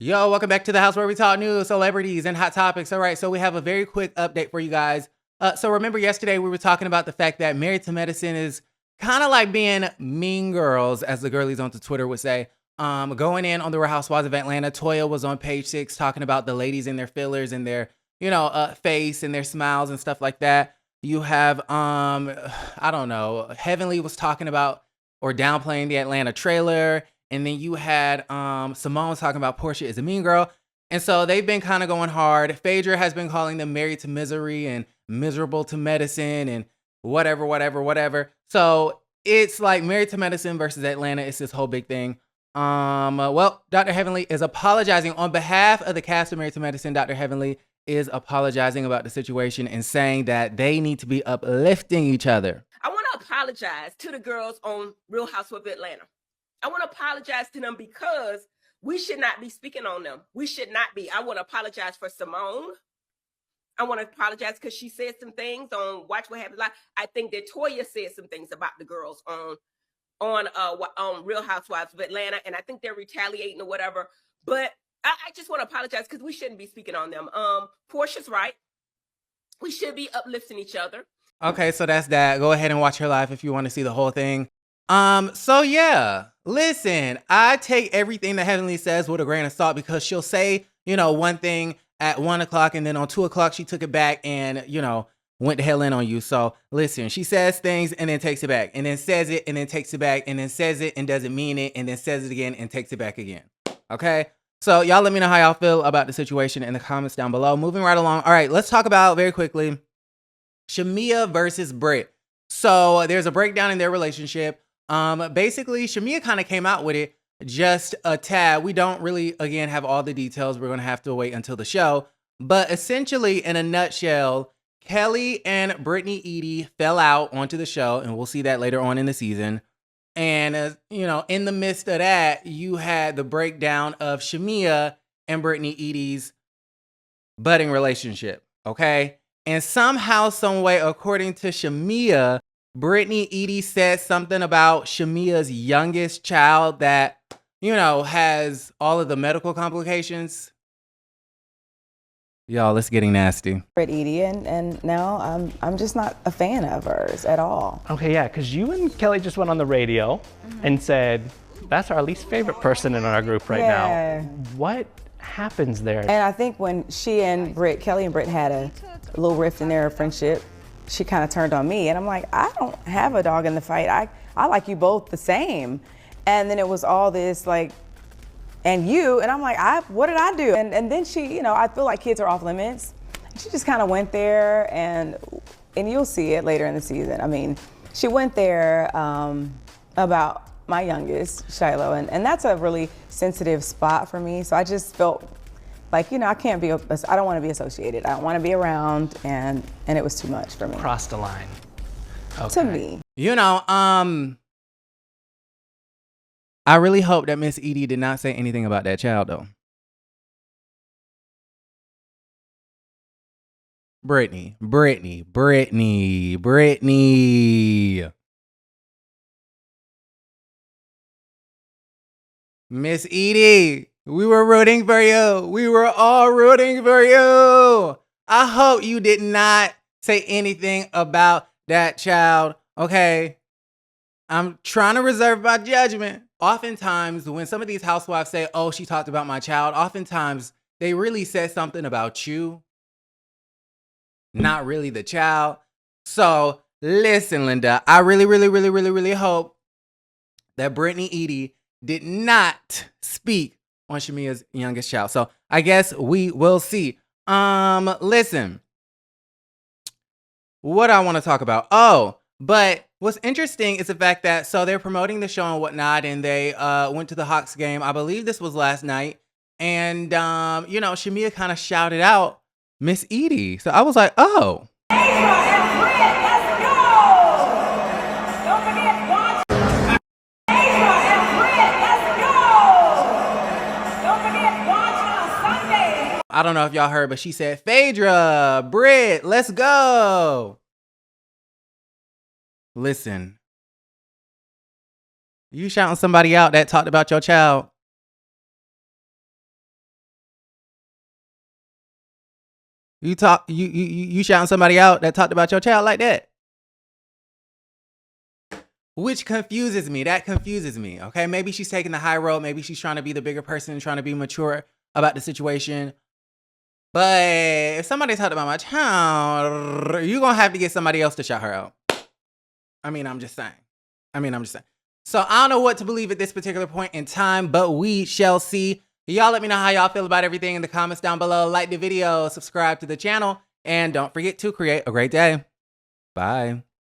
Yo, welcome back to the house where we talk news, celebrities, and hot topics. All right, so we have a very quick update for you guys. So remember yesterday we were talking about the fact that Married to Medicine is kind of like being mean girls, as the girlies on Twitter would say. Going in on the Real Housewives of Atlanta. Toya was on page 6 talking about the ladies and their fillers and their, face and their smiles and stuff like that. You have, I don't know, Heavenly was talking about or downplaying the Atlanta trailer. And then you had Simone talking about Portia is a mean girl. And so they've been kind of going hard. Phaedra has been calling them married to misery and miserable to medicine and whatever. So it's like Married to Medicine versus Atlanta. It's this whole big thing. Well, Dr. Heavenly is apologizing on behalf of the cast of Married to Medicine. Dr. Heavenly is apologizing about the situation and saying that they need to be uplifting each other. I want to apologize to the girls on Real Housewives of Atlanta. I want to apologize to them because we should not be speaking on them. We should not be. I want to apologize for Simone. I want to apologize because she said some things on Watch What Happens Live. I think that Toya said some things about the girls on Real Housewives of Atlanta, and I think they're retaliating or whatever. But I just want to apologize because we shouldn't be speaking on them. Portia's right. We should be uplifting each other. Okay, so that's that. Go ahead and watch her live if you want to see the whole thing. So yeah, listen, I take everything that Heavenly says with a grain of salt because she'll say, one thing at 1 o'clock and then on 2 o'clock, she took it back and, went the hell in on you. So listen, she says things and then takes it back and then says it and then takes it back and then says it and doesn't mean it and then says it again and takes it back again. Okay. So y'all let me know how y'all feel about the situation in the comments down below. Moving right along. All right, let's talk about very quickly Shamea versus Brit. So there's a breakdown in their relationship. Basically, Shamea kind of came out with it just a tad. We don't really, again, have all the details. We're going to have to wait until the show. But essentially, in a nutshell, Kelly and Brittany Eady fell out onto the show, and we'll see that later on in the season. And, in the midst of that, you had the breakdown of Shamea and Brittany Eady's budding relationship, okay? And somehow, some way, according to Shamea, Brittany Eady said something about Shamea's youngest child that, has all of the medical complications. Y'all, it's getting nasty. Brit Eady, and now I'm just not a fan of hers at all. Okay, yeah, because you and Kelly just went on the radio and said, that's our least favorite person in our group right now. What happens there? And I think when she and Kelly and Brit had a little rift in their friendship, she kind of turned on me, and I'm like, I don't have a dog in the fight. I like you both the same. And then it was all this like, and I'm like, what did I do? And then she, I feel like kids are off limits. She just kind of went there, and you'll see it later in the season. I mean, she went there about my youngest, Shiloh, and that's a really sensitive spot for me. So I just felt like, I don't want to be associated. I don't want to be around, and it was too much for me. Crossed the line. Okay. To me. I really hope that Miss Eady did not say anything about that child, though. Brittany. Miss Eady, we were rooting for you. We were all rooting for you. I hope you did not say anything about that child, okay? I'm trying to reserve my judgment. Oftentimes, when some of these housewives say, oh, she talked about my child, oftentimes they really said something about you, not really the child. So listen, Linda, I really hope that Brittany Eady did not speak on Shamea's youngest child. So I guess we will see. Listen, what I want to talk about. But what's interesting is the fact that, so they're promoting the show and whatnot, and they went to the Hawks game. I believe this was last night. And, Shamea kind of shouted out Miss Eady. So I was like, oh. I don't know if y'all heard, but she said, Phaedra, Brit, let's go. Listen, you shouting somebody out that talked about your child, You shouting somebody out that talked about your child like that. Which confuses me. That confuses me. Okay. Maybe she's taking the high road. Maybe she's trying to be the bigger person and trying to be mature about the situation. But if somebody talked about my child, you're going to have to get somebody else to shout her out. I'm just saying. So I don't know what to believe at this particular point in time, but we shall see. Y'all let me know how y'all feel about everything in the comments down below. Like the video, subscribe to the channel, and don't forget to create a great day. Bye.